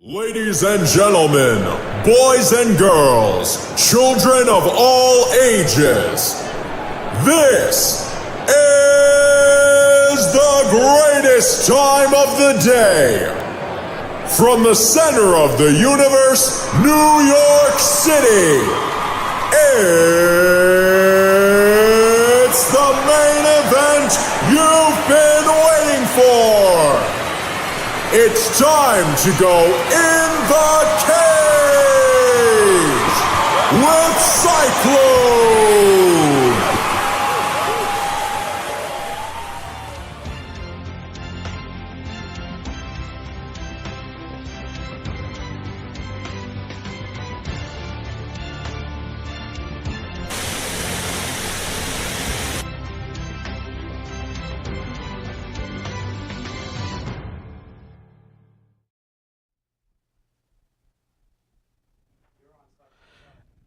Ladies and gentlemen, boys and girls, children of all ages, this is the greatest time of the day. From the center of the universe, New York City, it's the main event you've been waiting for. It's time to go in the cage with Cyclone.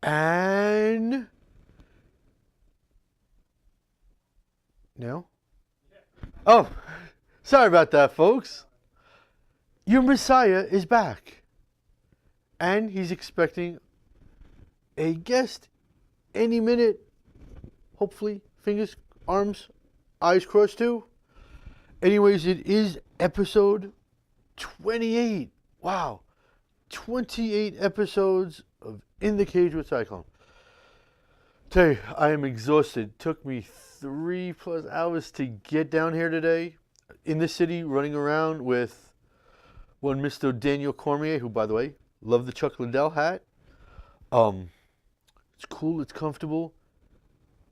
And no? Oh, sorry about that, folks. Your Messiah is back. And he's expecting a guest any minute. Hopefully, fingers, arms, eyes crossed too. Anyways, it is episode 28. Wow. 28 episodes of In the Cage with Cyclone. Tell you, I am exhausted. Took me 3+ hours to get down here today. In the city, running around with one Mr. Daniel Cormier, who, by the way, love the Chuck Liddell hat. It's cool, it's comfortable.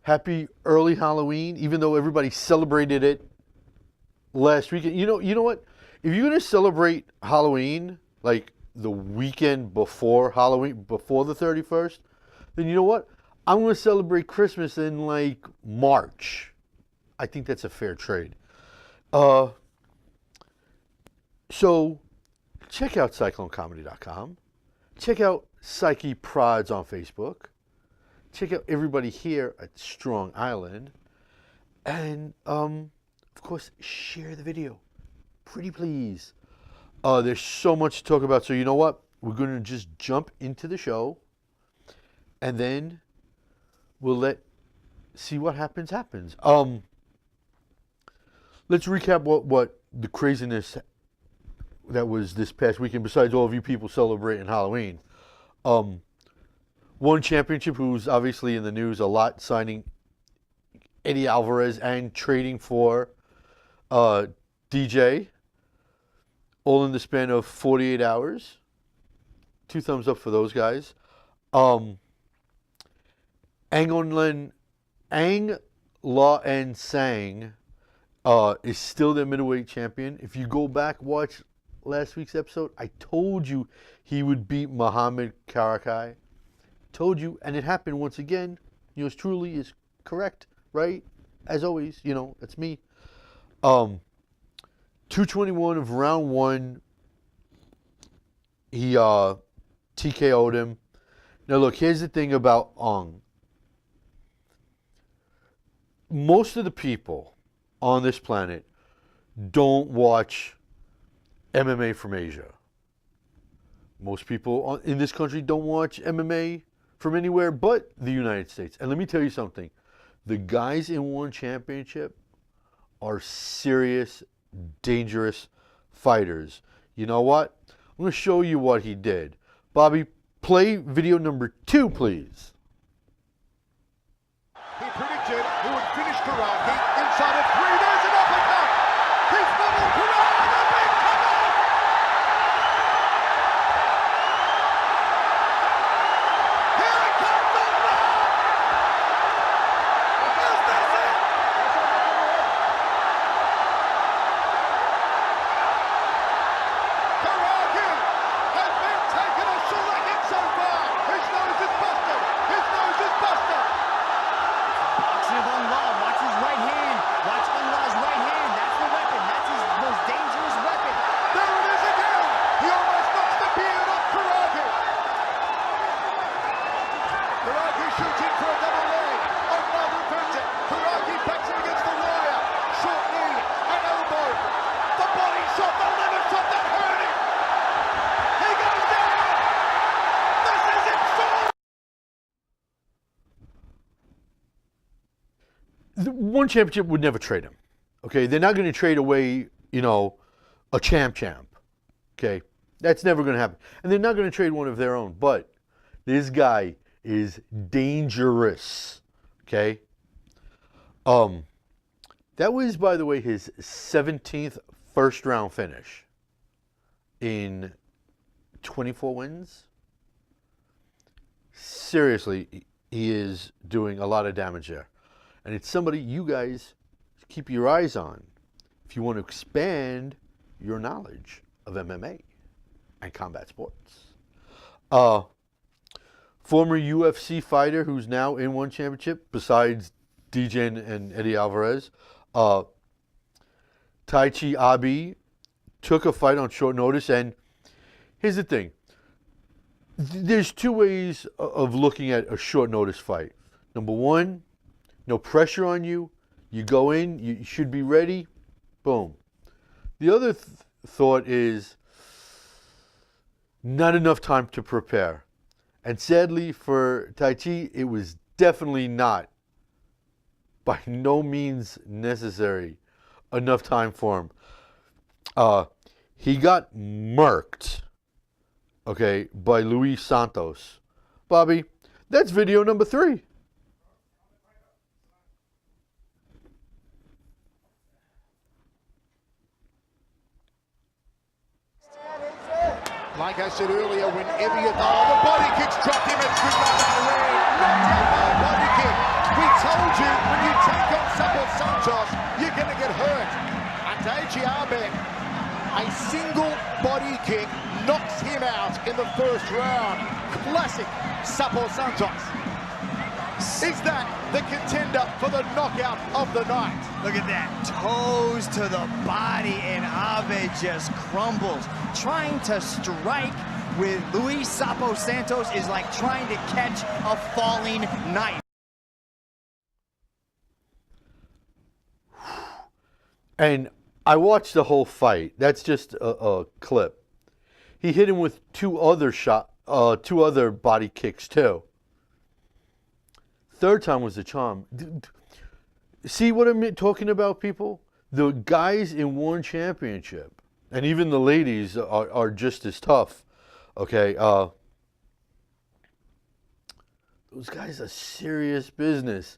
Happy early Halloween, even though everybody celebrated it last weekend. You know what? If you're gonna celebrate Halloween, like the weekend before Halloween, before the 31st, then you know what? I'm going to celebrate Christmas in like March. I think that's a fair trade. So check out CycloneComedy.com. Check out Psyche Prods on Facebook. Check out everybody here at Strong Island. And, of course, share the video. Pretty please. There's so much to talk about, so you know what? We're going to just jump into the show, and then we'll see what happens. Let's recap what the craziness that was this past weekend, besides all of you people celebrating Halloween. One championship, who's obviously in the news a lot, signing Eddie Alvarez and trading for DJ. All in the span of 48 hours. 2 thumbs up for those guys. Ang La En Sang is still the middleweight champion. If you go back, watch last week's episode, I told you he would beat Muhammad Karakai. Told you, and it happened once again. Yours truly is correct, right? As always, that's me. 221 of round 1, he TKO'd him. Now look, here's the thing about Ong. Most of the people on this planet don't watch MMA from Asia. Most people in this country don't watch MMA from anywhere but the United States. And let me tell you something. The guys in one championship are serious, dangerous fighters. You know what? I'm going to show you what he did. Bobby, play video number 2, please. He predicted he would finish Karate inside of 3. There's an uppercut. He's bubbled Karate with a big comeback. Here it comes on now. Is this it? Karate has been taking a shellacking so far. His nose is busted. His One Championship would never trade him. Okay, they're not going to trade away, a champ. Okay, that's never going to happen. And they're not going to trade one of their own. But this guy is dangerous. Okay. That was, by the way, his 17th first-round finish in 24 wins. Seriously, he is doing a lot of damage there. And it's somebody you guys keep your eyes on if you want to expand your knowledge of MMA and combat sports. Former UFC fighter who's now in one championship, besides DJ and Eddie Alvarez, Taichi Abe took a fight on short notice. And here's the thing. There's two ways of looking at a short notice fight. Number one, no pressure on you. You go in, you should be ready. Boom. The other thought is not enough time to prepare. And sadly for Taichi, it was definitely not, by no means necessary, enough time for him. He got murked, okay, by Luis Santos. Bobby, that's video number 3. Like I said earlier, whenever you... Oh, the body kick's dropped him. It's good luck on the ring. Knocked out by a body kick. We told you, when you take on Cyclone Santos, you're going to get hurt. And Taichi Abe, a single body kick knocks him out in the first round. Classic Cyclone Santos. Is that the contender for the knockout of the night? Look at that, toes to the body, and Abe just crumbles. Trying to strike with Luis Sapo Santos is like trying to catch a falling knife. And I watched the whole fight. That's just a clip. He hit him with two other body kicks too. Third time was the charm. See what I'm talking about, people? The guys in one championship, and even the ladies are just as tough. Okay, those guys are serious business.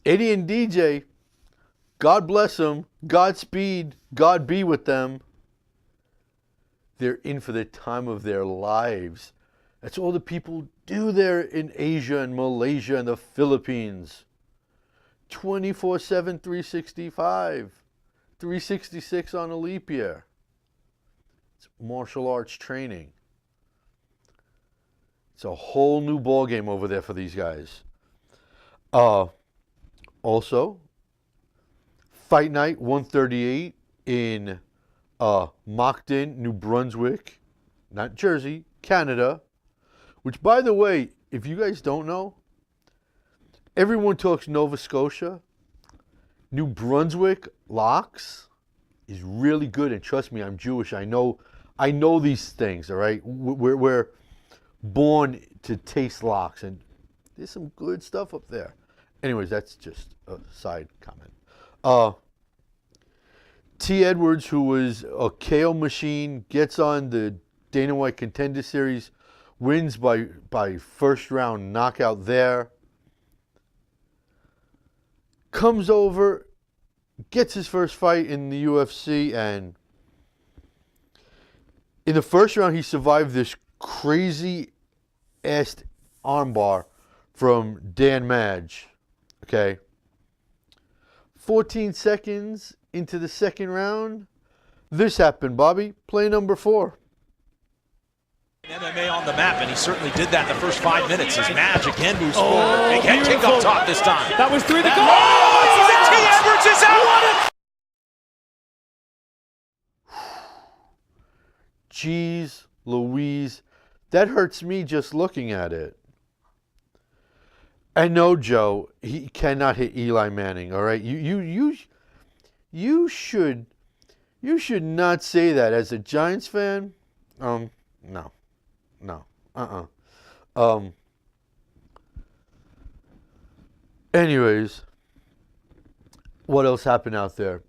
Eddie and DJ, God bless them, Godspeed, God be with them. They're in for the time of their lives. That's all the people do there in Asia and Malaysia and the Philippines. 24/7, 365, 366 on a leap year. It's martial arts training. It's a whole new ball game over there for these guys. Also, Fight Night 138 in Moncton, New Brunswick, not Jersey, Canada. Which, by the way, if you guys don't know, everyone talks Nova Scotia. New Brunswick locks is really good, and trust me, I'm Jewish. I know these things. All right, we're born to taste locks, and there's some good stuff up there. Anyways, that's just a side comment. T. Edwards, who was a KO machine, gets on the Dana White Contender Series. Wins by first round knockout there. Comes over, gets his first fight in the UFC, and in the first round he survived this crazy ass armbar from Dan Madge. Okay. 14 seconds into the second round, this happened, Bobby. Play number 4. MMA on the map, and he certainly did that in the first 5 minutes as Madge again moves forward. Big head kick up top this time. That was through the goal. T. Edwards is out. Jeez Louise, that hurts me just looking at it. I know, Joe, he cannot hit Eli Manning, all right? You should not say that as a Giants fan. No. Anyways, What else happened out there?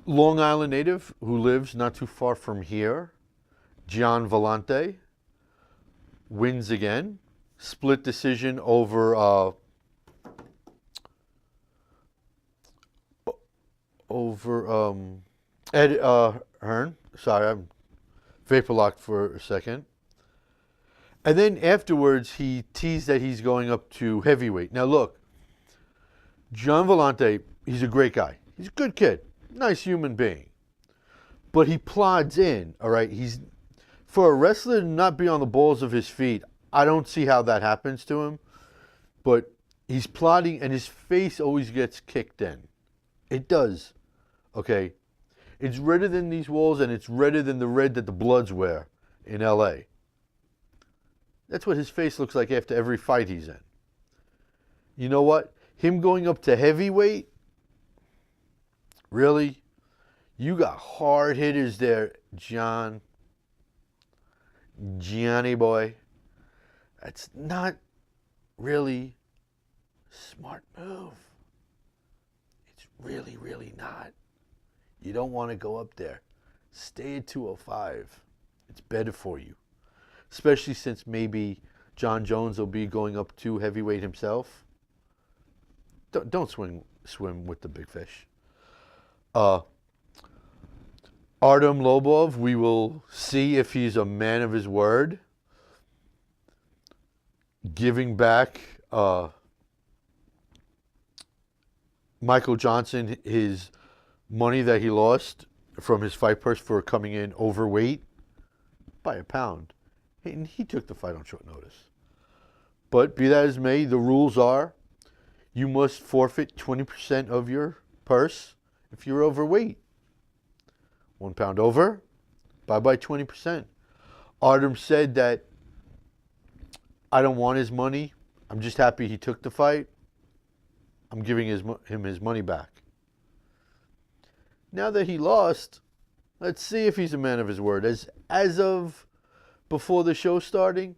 Long Island native who lives not too far from here, Gian Vellante, wins again. Split decision over Ed Hearn. Sorry, I'm vapor locked for a second. And then afterwards, he teased that he's going up to heavyweight. Now look, Gian Vellante, he's a great guy. He's a good kid, nice human being. But he plods in, all right? For a wrestler to not be on the balls of his feet, I don't see how that happens to him. But he's plodding, and his face always gets kicked in. It does, okay? It's redder than these walls, and it's redder than the red that the Bloods wear in L.A. That's what his face looks like after every fight he's in. You know what? Him going up to heavyweight? Really? You got hard hitters there, Johnny boy. That's not really a smart move. It's really, really not. You don't want to go up there. Stay at 205. It's better for you. Especially since maybe John Jones will be going up to heavyweight himself. Don't swim with the big fish. Artem Lobov, we will see if he's a man of his word. Giving back Michael Johnson his money that he lost from his fight purse for coming in overweight by a pound. And he took the fight on short notice. But be that as may, the rules are you must forfeit 20% of your purse if you're overweight. 1 pound over, bye-bye 20%. Artem said that, I don't want his money. I'm just happy he took the fight. I'm giving him his money back. Now that he lost, let's see if he's a man of his word. As of before the show starting,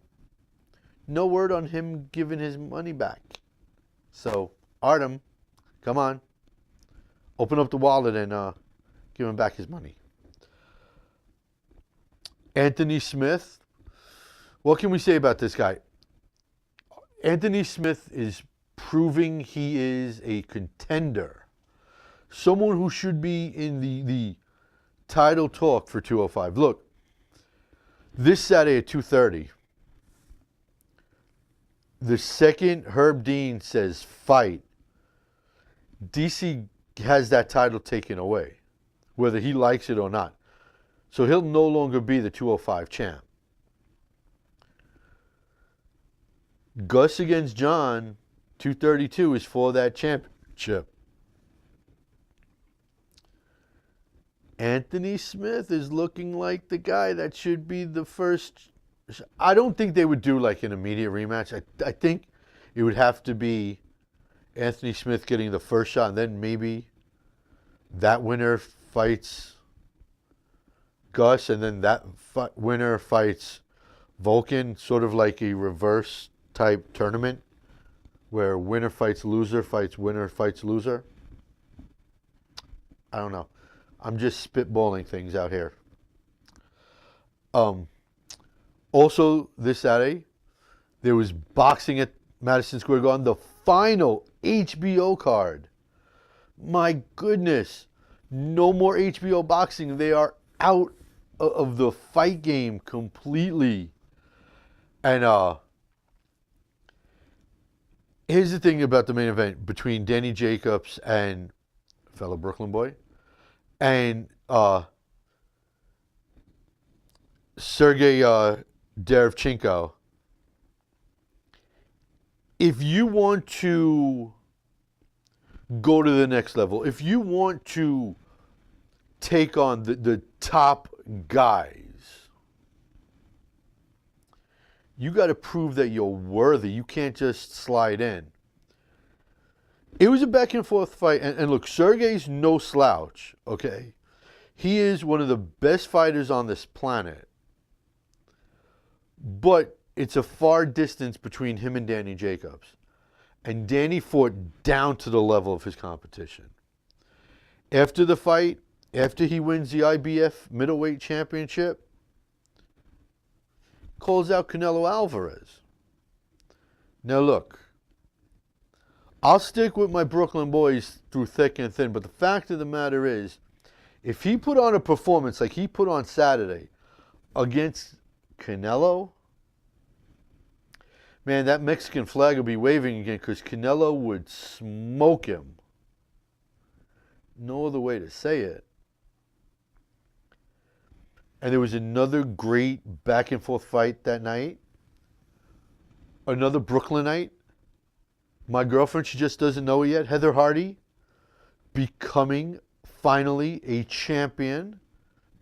no word on him giving his money back. So, Artem, come on. Open up the wallet and give him back his money. Anthony Smith. What can we say about this guy? Anthony Smith is proving he is a contender. Someone who should be in the title talk for 205. Look, this Saturday at 2:30, the second Herb Dean says fight, DC has that title taken away, whether he likes it or not. So he'll no longer be the 205 champ. Gus against John, 232 is for that championship. Anthony Smith is looking like the guy that should be the first. I don't think they would do like an immediate rematch. I think it would have to be Anthony Smith getting the first shot, and then maybe that winner fights Gus, and then that winner fights Vulcan, sort of like a reverse type tournament where winner fights winner fights loser. I don't know. I'm just spitballing things out here. Also, this Saturday, there was boxing at Madison Square Garden, the final HBO card. My goodness, no more HBO boxing. They are out of the fight game completely. And here's the thing about the main event between Danny Jacobs and fellow Brooklyn boy and Sergey Derevchenko. If you want to go to the next level, if you want to take on the top guys, you got to prove that you're worthy. You can't just slide in. It was a back and forth fight. And look, Sergey's no slouch, okay? He is one of the best fighters on this planet. But it's a far distance between him and Danny Jacobs. And Danny fought down to the level of his competition. After the fight, after he wins the IBF middleweight championship, calls out Canelo Alvarez. Now look, I'll stick with my Brooklyn boys through thick and thin, but the fact of the matter is, if he put on a performance like he put on Saturday against Canelo, man, that Mexican flag will be waving again because Canelo would smoke him. No other way to say it. And there was another great back and forth fight that night. Another Brooklynite. My girlfriend, she just doesn't know it yet. Heather Hardy becoming finally a champion.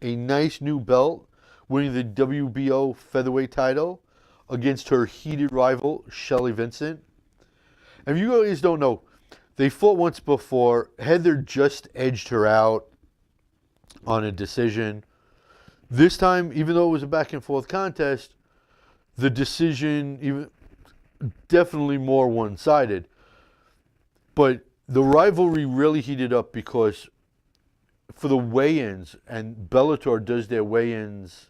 A nice new belt. Winning the WBO featherweight title against her heated rival, Shelly Vincent. And if you guys don't know, they fought once before. Heather just edged her out on a decision. This time, even though it was a back and forth contest, the decision even definitely more one-sided. But the rivalry really heated up because for the weigh-ins, and Bellator does their weigh-ins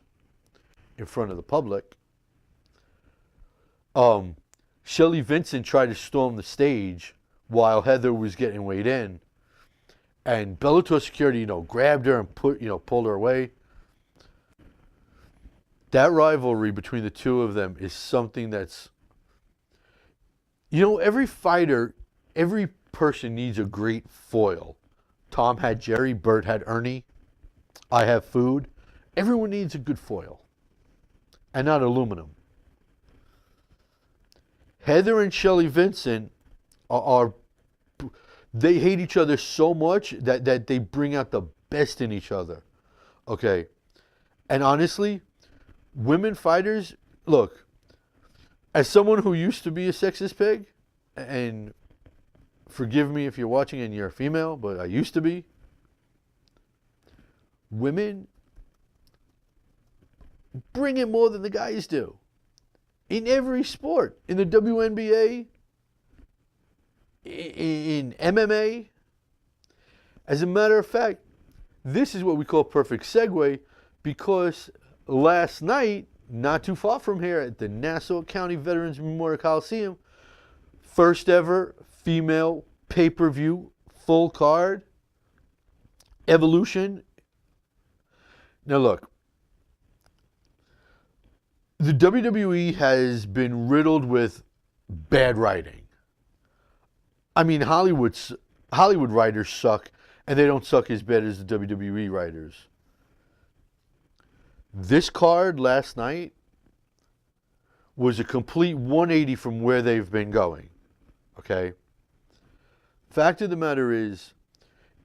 in front of the public, Shelly Vincent tried to storm the stage while Heather was getting weighed in. And Bellator security, grabbed her and pulled her away. That rivalry between the two of them is something that's, every fighter, every person needs a great foil. Tom had Jerry, Bert had Ernie, I have food. Everyone needs a good foil, and not aluminum. Heather and Shelly Vincent they hate each other so much that they bring out the best in each other. Okay. And honestly, women fighters, look, as someone who used to be a sexist pig, and forgive me if you're watching and you're a female, but I used to be, women bring it more than the guys do. In every sport. In the WNBA, in MMA. As a matter of fact, this is what we call perfect segue, because last night, not too far from here at the Nassau County Veterans Memorial Coliseum, first ever female pay-per-view full card, Evolution. Now look, the WWE has been riddled with bad writing. I mean, Hollywood writers suck, and they don't suck as bad as the WWE writers. This card last night was a complete 180 from where they've been going. Okay? Fact of the matter is,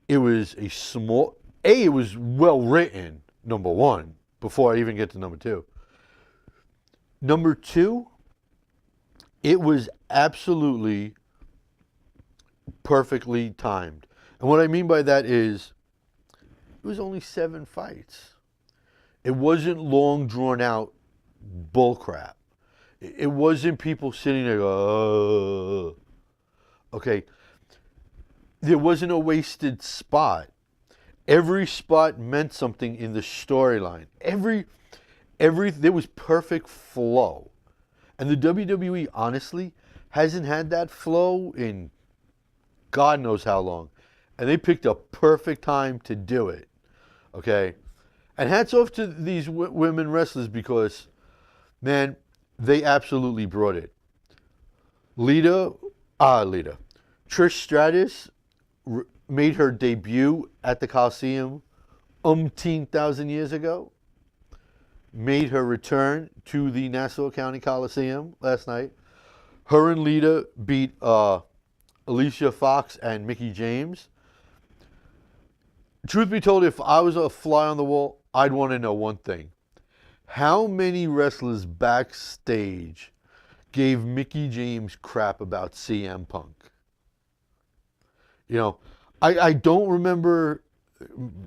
it was it was well written, number one, before I even get to number two. Number two, it was absolutely perfectly timed. And what I mean by that is, it was only 7 fights. It wasn't long drawn out bullcrap. It wasn't people sitting there, okay. There wasn't a wasted spot. Every spot meant something in the storyline. There was perfect flow. And the WWE, honestly, hasn't had that flow in God knows how long. And they picked a perfect time to do it. Okay? And hats off to these women wrestlers because, man, they absolutely brought it. Trish Stratus made her debut at the Coliseum 1,000 years ago. Made her return to the Nassau County Coliseum last night. Her and Lita beat Alicia Fox and Mickie James. Truth be told, if I was a fly on the wall, I'd want to know one thing. How many wrestlers backstage gave Mickie James crap about CM Punk? I don't remember,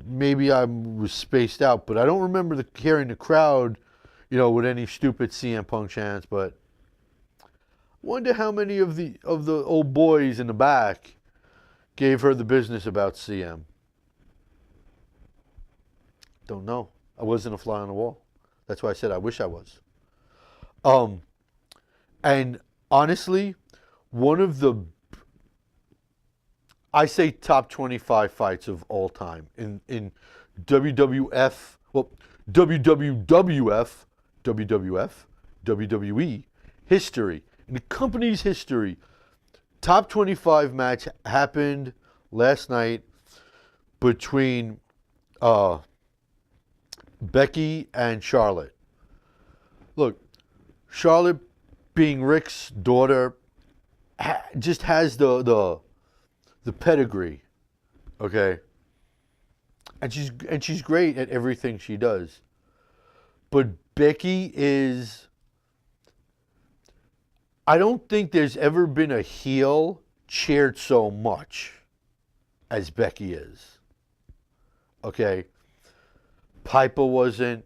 maybe I was spaced out, but I don't remember hearing the crowd, with any stupid CM Punk chants, but Wonder how many of the old boys in the back gave her the business about CM. Don't know. I wasn't a fly on the wall. That's why I said I wish I was. And honestly, one of the, I say top 25 fights of all time in WWF, well, WWF, WWE history. In the company's history, top 25 match happened last night between Becky and Charlotte. Look, Charlotte, being Rick's daughter, just has the pedigree, okay? And she's great at everything she does. But Becky is, I don't think there's ever been a heel cheered so much as Becky is. Okay? Piper wasn't.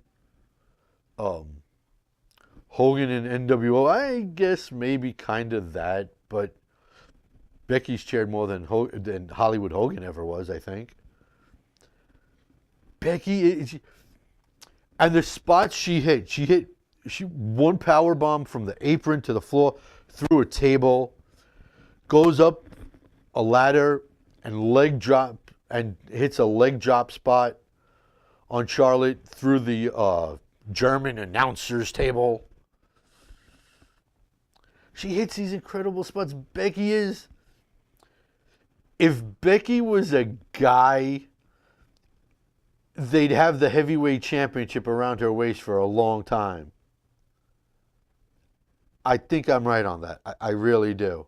Hogan and NWO, I guess maybe kind of that, but Becky's cheered more than Hollywood Hogan ever was, I think. Becky, and the spots she hit one power bomb from the apron to the floor, through a table, goes up a ladder and leg drop, and hits a leg drop spot on Charlotte through the German announcer's table. She hits these incredible spots. Becky is, if Becky was a guy, they'd have the heavyweight championship around her waist for a long time. I think I'm right on that. I really do.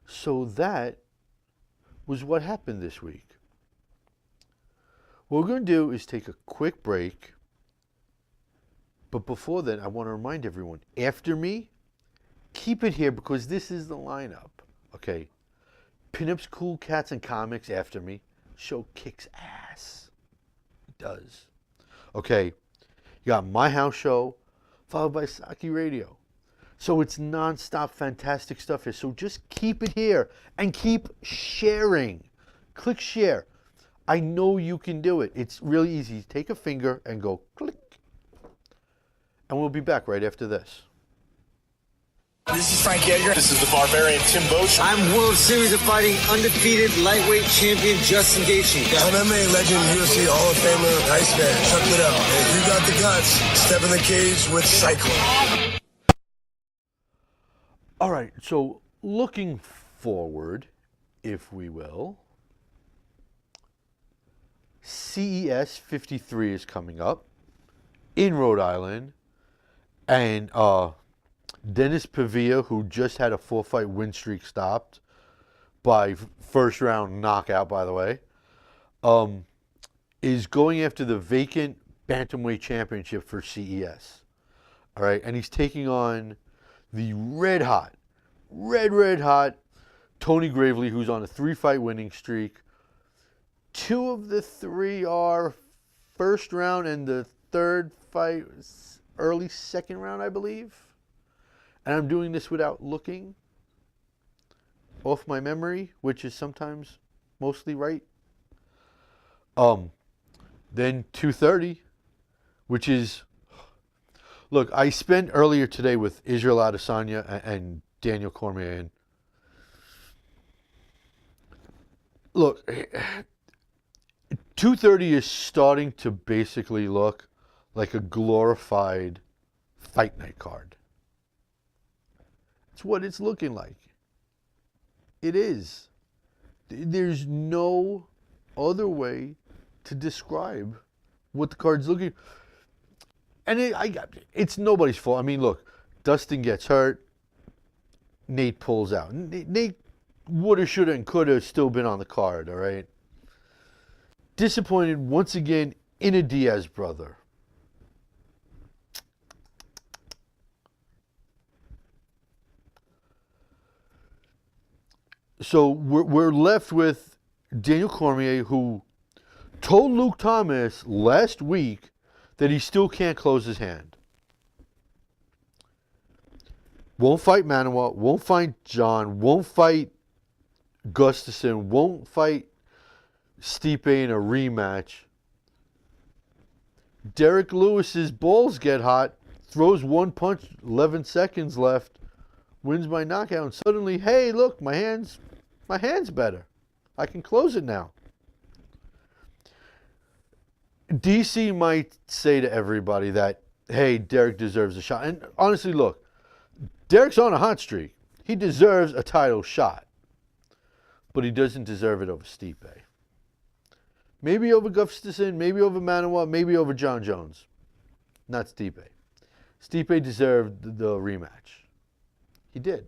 So that was what happened this week. What we're going to do is take a quick break. But before then, I want to remind everyone, after me, keep it here because this is the lineup. Okay? Pinups, Cool Cats, and Comics after me. Show kicks ass. It does. Okay? You got My House Show, followed by Saki Radio. So it's non-stop fantastic stuff here. So just keep it here and keep sharing. Click share. I know you can do it. It's really easy. Take a finger and go click. And we'll be back right after this. This is Frank Yeager. This is the Barbarian Tim Bosch. I'm World Series of Fighting undefeated lightweight champion Justin Gaethje. MMA legend, UFC Hall of Famer, Iceman. Check it out. If you got the guts, step in the cage with Cyclone. All right, so looking forward, if we will, CES 53 is coming up in Rhode Island. And Dennis Pavia, who just had a 4-fight win streak stopped by first round knockout, by the way, is going after the vacant bantamweight championship for CES. All right, and he's taking on the red hot Tony Gravely, who's on a 3-fight winning streak. 2 of the 3 are first round, and the third fight early second round, I believe. And I'm doing this without looking off my memory, which is sometimes mostly right. Then 230, which is, look, I spent earlier today with Israel Adesanya and Daniel Cormier. And look, 230 is starting to basically look like a glorified fight night card. It's what it's looking like. It is. There's no other way to describe what the card's looking. And it's nobody's fault. I mean, look, Dustin gets hurt. Nate pulls out. Nate woulda, shoulda, and coulda still been on the card, all right? Disappointed once again in a Diaz brother. So we're left with Daniel Cormier, who told Luke Thomas last week that he still can't close his hand. Won't fight Manawa, won't fight John, won't fight Gustafsson, won't fight Stipe in a rematch. Derek Lewis's balls get hot, throws one punch, 11 seconds left, wins by knockout, and suddenly, hey, look, my hand's better. I can close it now. DC might say to everybody that, hey, Derek deserves a shot. And honestly, look, Derek's on a hot streak. He deserves a title shot. But he doesn't deserve it over Stipe. Maybe over Gustafsson, maybe over Manawa, maybe over John Jones. Not Stipe. Stipe deserved the rematch. He did.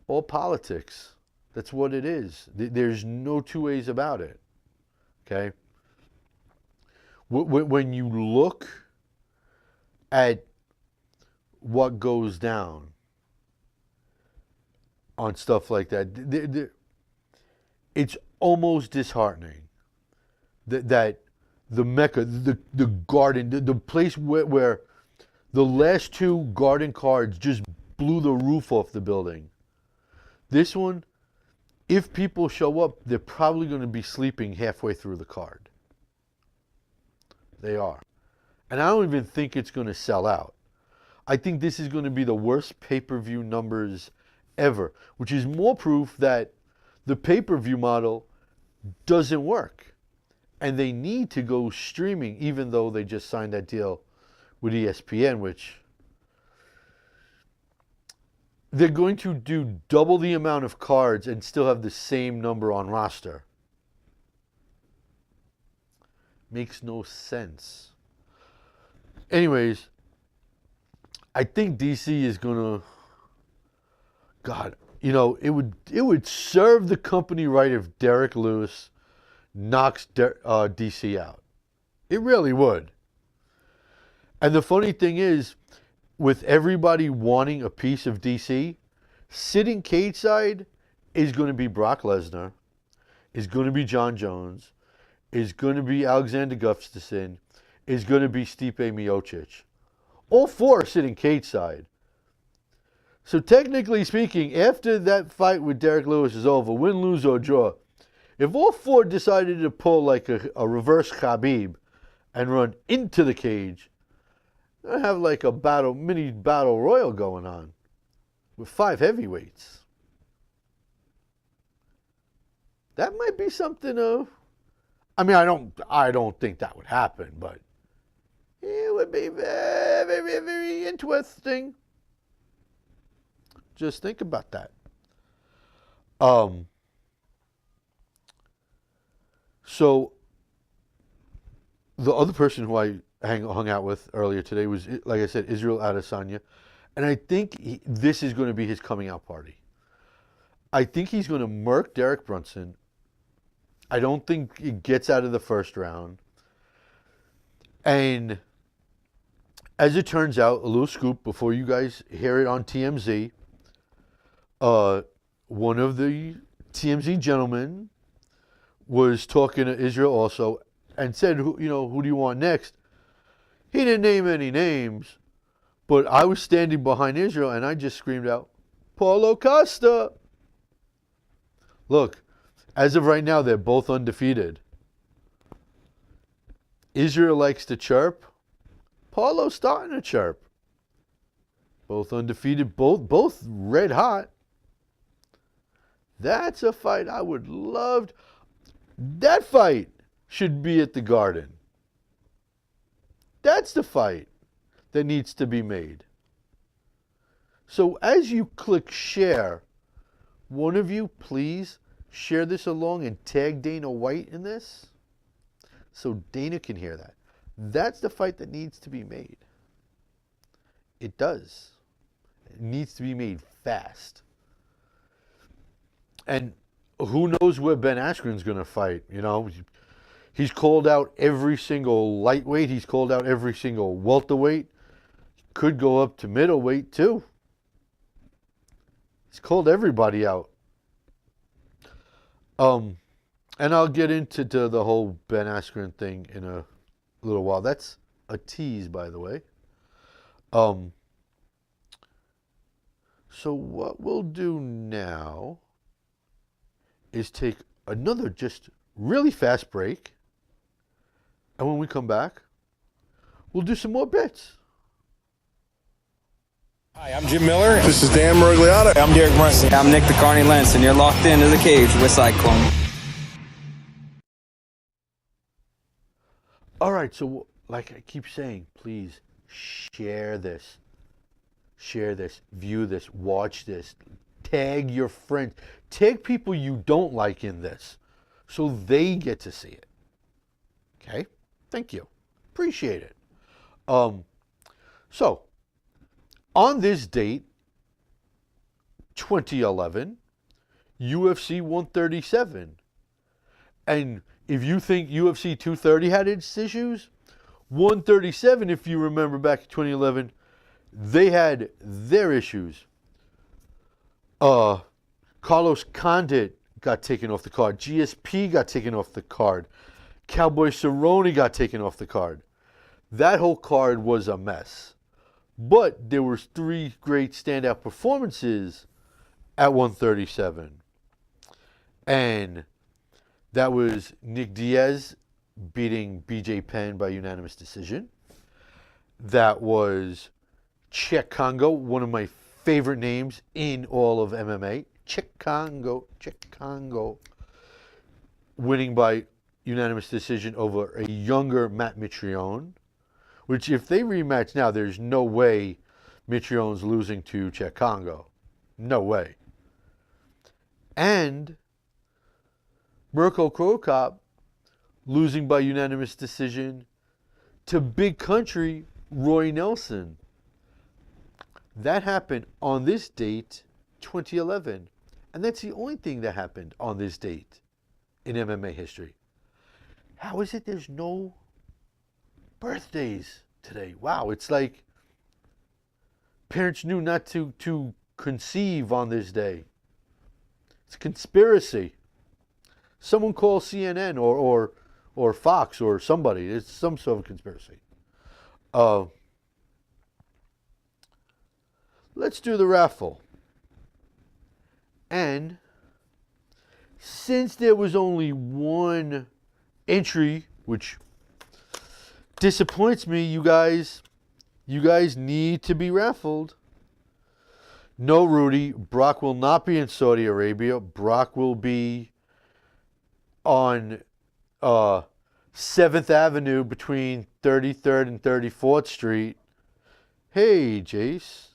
All politics. That's what it is. There's no two ways about it. Okay? When you look at what goes down on stuff like that, it's almost disheartening that the Mecca, the garden, the place where the last two garden cards just blew the roof off the building. This one, if people show up, they're probably going to be sleeping halfway through the card. They are. And I don't even think it's going to sell out. I think this is going to be the worst pay-per-view numbers ever, which is more proof that the pay-per-view model doesn't work. And they need to go streaming, even though they just signed that deal with ESPN, which they're going to do double the amount of cards and still have the same number on roster. Makes no sense. Anyways, I think DC is gonna, God, you know, it would serve the company right if Derek Lewis knocks DC out. It really would. And the funny thing is, with everybody wanting a piece of DC, sitting cage side is going to be Brock Lesnar, is going to be John Jones, is going to be Alexander Gustafsson, is going to be Stipe Miocic. All four are sitting cage side. So technically speaking, after that fight with Derek Lewis is over, win, lose, or draw, if all four decided to pull like a reverse Khabib and run into the cage, I have like a mini battle royal going on with 5 heavyweights. That might be something of, I mean, I don't think that would happen, but it would be very, very, very interesting. Just think about that. So the other person who I hung out with earlier today was, like I said, Israel Adesanya. And I think this is going to be his coming out party. I think he's going to murk Derek Brunson. I don't think he gets out of the first round. And as it turns out, a little scoop before you guys hear it on TMZ, one of the TMZ gentlemen was talking to Israel also and said, who do you want next? He didn't name any names, but I was standing behind Israel and I just screamed out, Paulo Costa. Look, as of right now, they're both undefeated. Israel likes to chirp. Paulo's starting to chirp. Both undefeated, both red hot. That's a fight I would love. That fight should be at the Garden. That's the fight that needs to be made. So as you click share, one of you please share this along and tag Dana White in this so Dana can hear that. That's the fight that needs to be made. It does. It needs to be made fast. And who knows where Ben Askren's going to fight, you know? He's called out every single lightweight. He's called out every single welterweight. Could go up to middleweight too. He's called everybody out. And I'll get into the whole Ben Askren thing in little while. That's a tease, by the way. So what we'll do now is take another just really fast break. And when we come back, we'll do some more bits. Hi, I'm Jim Miller. This is Dan Merigliotta. I'm Derek Munson. I'm Nick the Carney Lentz, and you're locked into the cage with Cyclone. All right, so like I keep saying, please share this. Share this, view this, watch this. Tag your friends. Tag people you don't like in this so they get to see it. Okay? Thank you. Appreciate it. So, on this date, 2011, UFC 137. And if you think UFC 230 had its issues, 137, if you remember back in 2011, they had their issues. Carlos Condit got taken off the card. GSP got taken off the card. Cowboy Cerrone got taken off the card. That whole card was a mess. But there were 3 great standout performances at 137. And that was Nick Diaz beating BJ Penn by unanimous decision. That was Czech Congo, one of my favorite names in all of MMA. Czech Congo, winning by unanimous decision over a younger Matt Mitrione, which if they rematch now, there's no way Mitrione's losing to Czech Congo. No way. And Mirko Cro Cop losing by unanimous decision to Big Country Roy Nelson. That happened on this date, 2011. And that's the only thing that happened on this date in MMA history. How is it there's no birthdays today? Wow, it's like parents knew not to conceive on this day. It's a conspiracy. Someone call CNN or Fox or somebody. It's some sort of conspiracy. Let's do the raffle. And since there was only one entry, which disappoints me, you guys need to be raffled. No, Rudy, Brock will not be in Saudi Arabia. Brock will be on 7th Avenue between 33rd and 34th Street. Hey, Jace.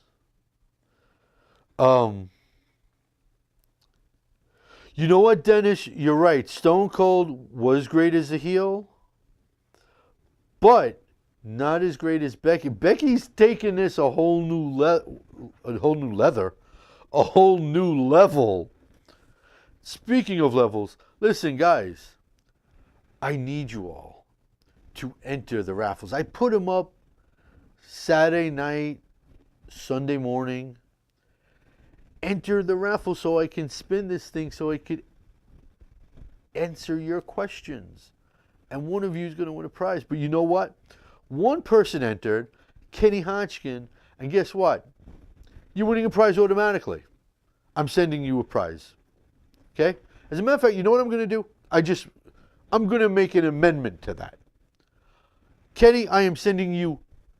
You know what, Dennis? You're right. Stone Cold was great as a heel, but not as great as Becky. Becky's taking this a whole new level. Speaking of levels, listen, guys, I need you all to enter the raffles. I put them up Saturday night, Sunday morning. Enter the raffle so I can spin this thing so I could answer your questions. And one of you is going to win a prize. But you know what? One person entered, Kenny Hodgkin, and guess what? You're winning a prize automatically. I'm sending you a prize. Okay? As a matter of fact, you know what I'm going to do? I'm going to make an amendment to that. Kenny, I am sending you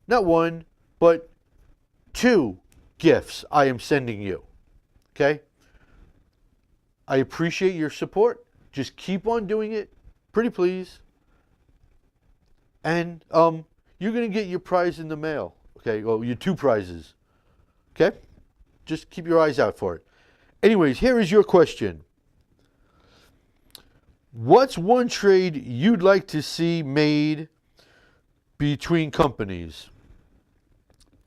not one, but 2 gifts I am sending you. Okay? I appreciate your support. Just keep on doing it. Pretty please. And you're going to get your prize in the mail. Okay? Well, your 2 prizes. Okay? Just keep your eyes out for it. Anyways, here is your question. What's one trade you'd like to see made between companies?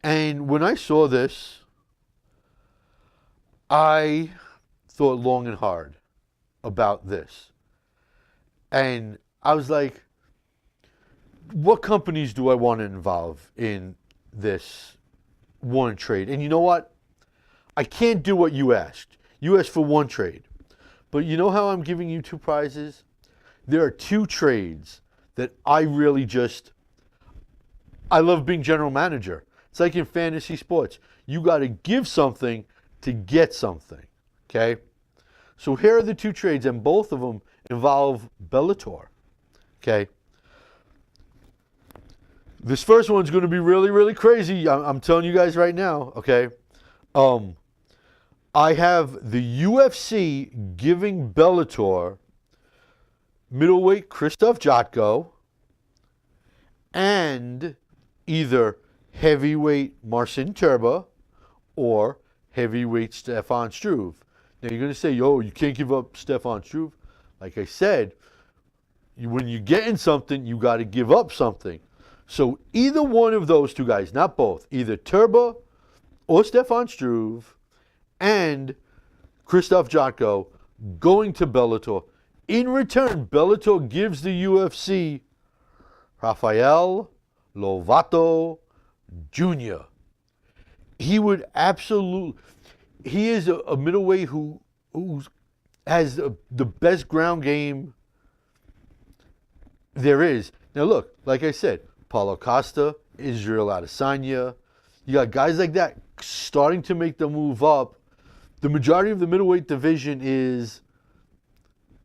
And when I saw this, I thought long and hard about this. And I was like, what companies do I want to involve in this one trade? And you know what? I can't do what you asked. You asked for one trade. But you know how I'm giving you 2 prizes? There are 2 trades that I really just I love being general manager. It's like in fantasy sports. You got to give something to get something. Okay? So here are the two trades, and both of them involve Bellator. Okay? This first one's going to be really, really crazy. I'm telling you guys right now. Okay? I have the UFC giving Bellator middleweight Krzysztof Jotko and either heavyweight Marcin Turbo or heavyweight Stefan Struve. Now you're going to say, yo, you can't give up Stefan Struve. Like I said, when you're getting something, you got to give up something. So either one of those two guys, not both, either Turbo or Stefan Struve and Krzysztof Jotko going to Bellator. In return, Bellator gives the UFC Rafael Lovato Jr. He would absolutely... He is a middleweight who has the best ground game there is. Now look, like I said, Paulo Costa, Israel Adesanya, you got guys like that starting to make the move up. The majority of the middleweight division is,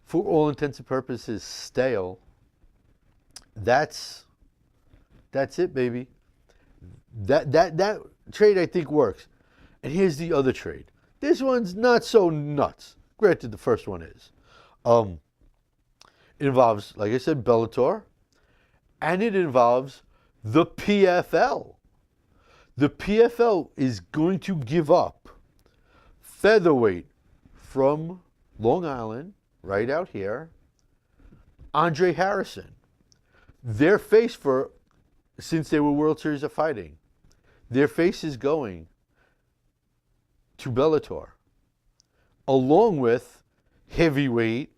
for all intents and purposes, stale. That's it, baby. That trade I think works. And here's the other trade. This one's not so nuts. Granted, the first one is. It involves, like I said, Bellator, and it involves the PFL. The PFL is going to give up featherweight from Long Island, right out here, Andre Harrison. Their face for, since they were World Series of Fighting, their face is going to Bellator, along with heavyweight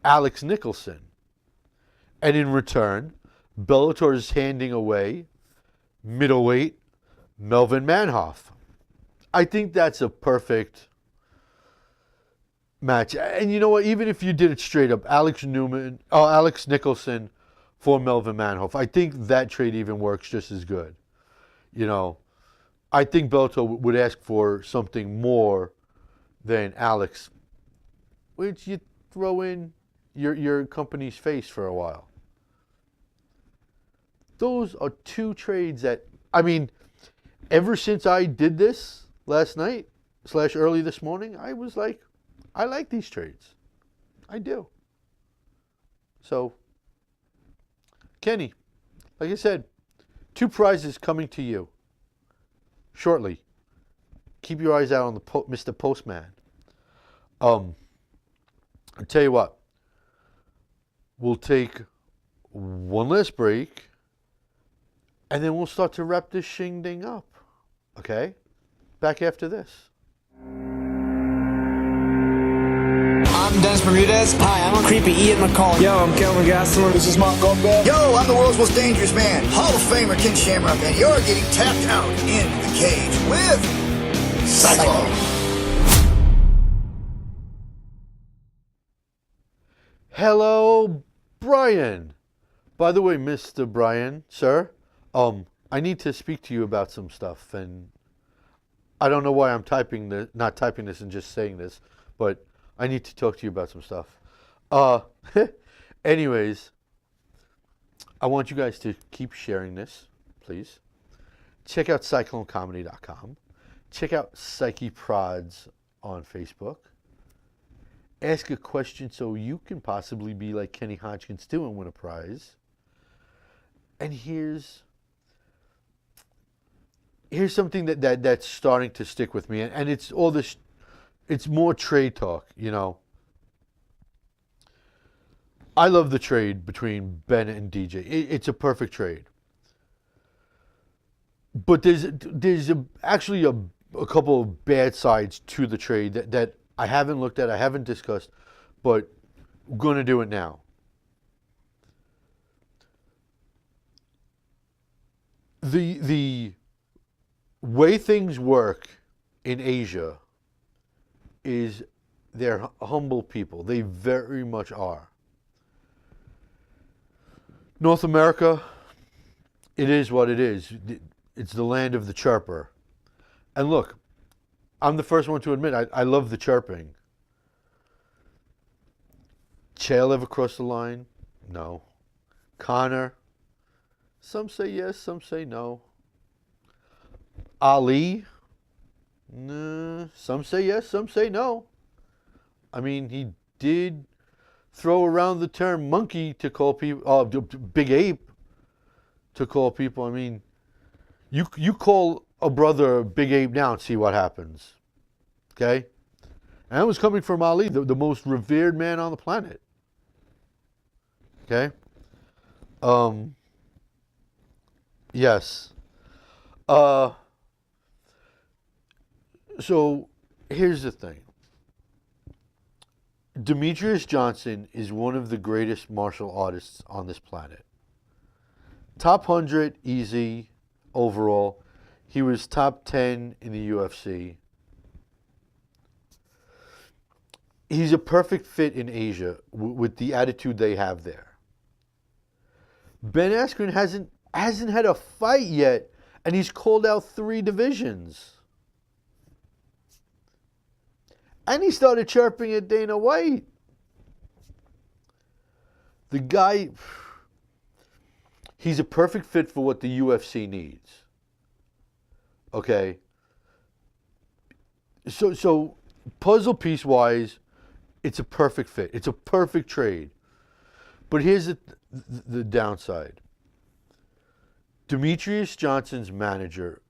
Alex Nicholson. And in return, Bellator is handing away middleweight Melvin Manhoff. I think that's a perfect match. And you know what? Even if you did it straight up, Alex Nicholson for Melvin Manhoff, I think that trade even works just as good. You know, I think Bellator would ask for something more than Alex, which you throw in your company's face for a while. Those are two trades that, I mean, ever since I did this last night / early this morning, I was like, I like these trades. I do. So, Kenny, like I said, 2 prizes coming to you shortly. Keep your eyes out on the Mr. Postman. I'll tell you what. We'll take one last break, and then we'll start to wrap this shing-ding up. Okay? Back after this. I'm Dennis Bermudez. Hi, I'm a creepy Ian McCall. Yo, I'm Kelvin Gastelum. This is Mark Goldberg. Yo, I'm the world's most dangerous man, Hall of Famer Ken Shamrock, and you're getting tapped out in the cage with Cyclone. Hello, Brian. By the way, Mr. Brian, sir, I need to speak to you about some stuff, and I don't know why I'm not typing this and just saying this, but I need to talk to you about some stuff. Anyways, I want you guys to keep sharing this, please. Check out CycloneComedy.com. Check out Psyche Prods on Facebook. Ask a question so you can possibly be like Kenny Hodgkins too and win a prize. And here's something that's starting to stick with me, and it's all this. It's more trade talk, you know. I love the trade between Ben and DJ. It's a perfect trade. But there's actually a couple of bad sides to the trade that I haven't looked at, I haven't discussed, but we're going to do it now. The way things work in Asia is they're humble people. They very much are. North America it is what it is. It's the land of the chirper. And look, I'm the first one to admit I love the chirping. Chael ever crossed the line? No. Connor? Some say yes, some say no. Ali? Nah, some say yes, some say no. I mean, he did throw around the term monkey to call people, big ape to call people. I mean, you call a brother big ape now and see what happens. Okay? And that was coming from Ali, the most revered man on the planet. Okay? Yes. So here's the thing. Demetrius Johnson is one of the greatest martial artists on this planet. Top 100 easy overall. He was top 10 in the UFC. He's a perfect fit in Asia with the attitude they have there. Ben Askren hasn't had a fight yet, and he's called out 3 divisions. And he started chirping at Dana White. The guy, he's a perfect fit for what the UFC needs. Okay? So puzzle piece wise, it's a perfect fit. It's a perfect trade. But here's the downside. Demetrius Johnson's manager,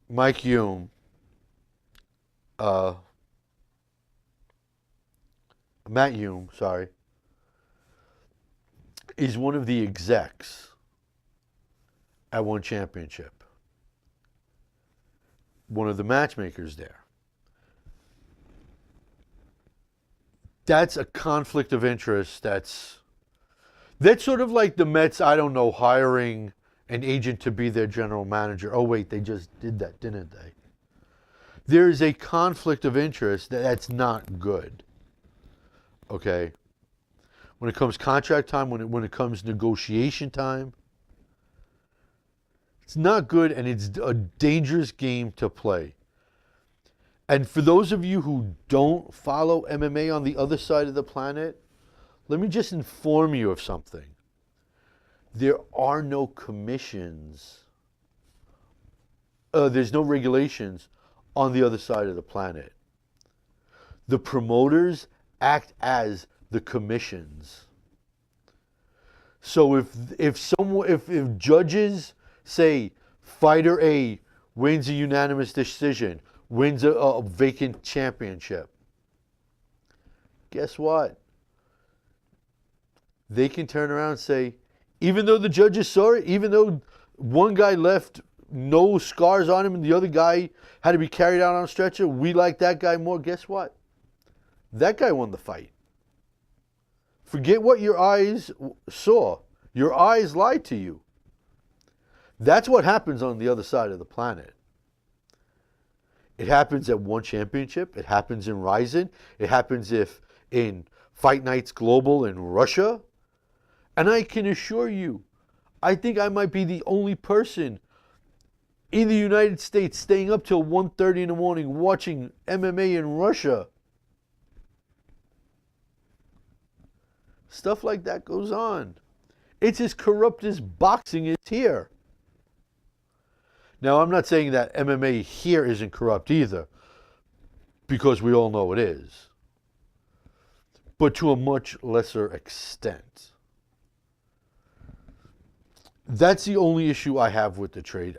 Mike Hume, Matt Hume, sorry, is one of the execs at One Championship. One of the matchmakers there. That's a conflict of interest. That's sort of like the Mets, I don't know, hiring an agent to be their general manager. Oh, wait, they just did that, didn't they? There is a conflict of interest that's not good. Okay? When it comes contract time, when it comes negotiation time, it's not good, and it's a dangerous game to play. And for those of you who don't follow MMA on the other side of the planet, let me just inform you of something. There are no commissions. There's no regulations on the other side of the planet. The promoters act as the commissions. So if judges say fighter A wins a unanimous decision, wins a vacant championship, guess what? They can turn around and say, even though the judges saw it, even though one guy left no scars on him and the other guy had to be carried out on a stretcher, we like that guy more. Guess what? That guy won the fight. Forget what your eyes saw. Your eyes lied to you. That's what happens on the other side of the planet. It happens at One Championship. It happens in Ryzen. It happens in Fight Nights Global in Russia. And I can assure you, I think I might be the only person in the United States staying up till 1:30 in the morning watching MMA in Russia. Stuff like that goes on. It's as corrupt as boxing is here. Now, I'm not saying that MMA here isn't corrupt either, because we all know it is. But to a much lesser extent. That's the only issue I have with the trade.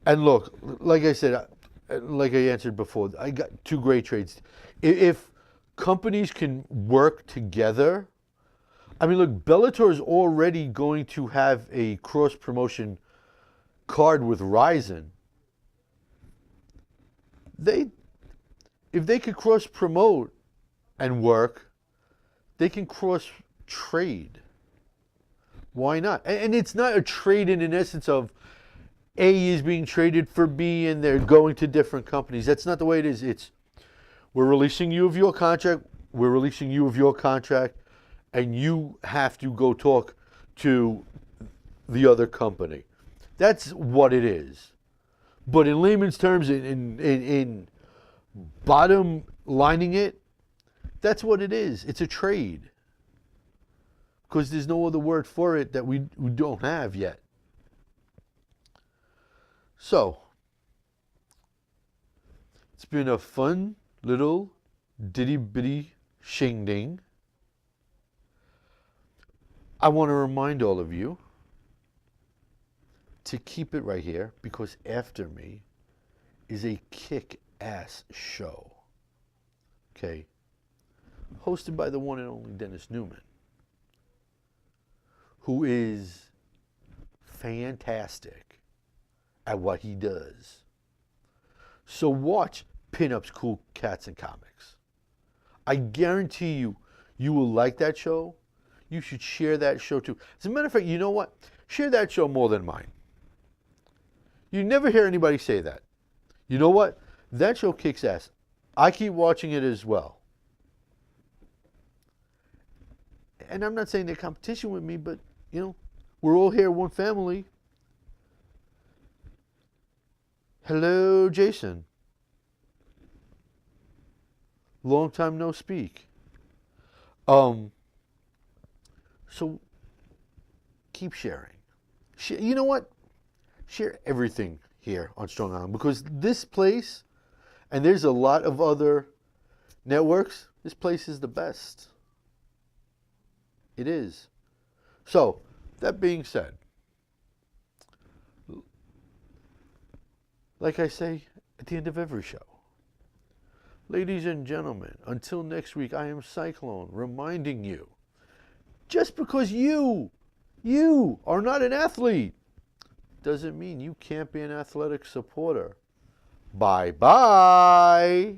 And look, like I said, like I answered before, I got 2 great trades. If companies can work together, I mean, look, Bellator is already going to have a cross-promotion card with Ryzen. If they could cross-promote and work, they can cross-trade. Why not? And it's not a trade in an essence of A is being traded for B and they're going to different companies. That's not the way it is. It's we're releasing you of your contract, we're releasing you of your contract, and you have to go talk to the other company. That's what it is. But in layman's terms, in bottom lining it, that's what it is. It's a trade. Because there's no other word for it that we don't have yet. So, it's been a fun little ditty bitty shing-ding. I want to remind all of you to keep it right here, because after me is a kick-ass show. Okay? Hosted by the one and only Dennis Newman, who is fantastic at what he does. So watch Pinups, Cool Cats, and Comics. I guarantee you, you will like that show. You should share that show too. As a matter of fact, you know what? Share that show more than mine. You never hear anybody say that. You know what? That show kicks ass. I keep watching it as well. And I'm not saying they're competition with me, but, you know, we're all here, one family. Hello, Jason. Long time no speak. So keep sharing. You know what? Share everything here on Strong Island, because this place, and there's a lot of other networks, this place is the best. It is. So, that being said, like I say at the end of every show, ladies and gentlemen, until next week, I am Cyclone, reminding you, just because you are not an athlete, doesn't mean you can't be an athletic supporter. Bye-bye.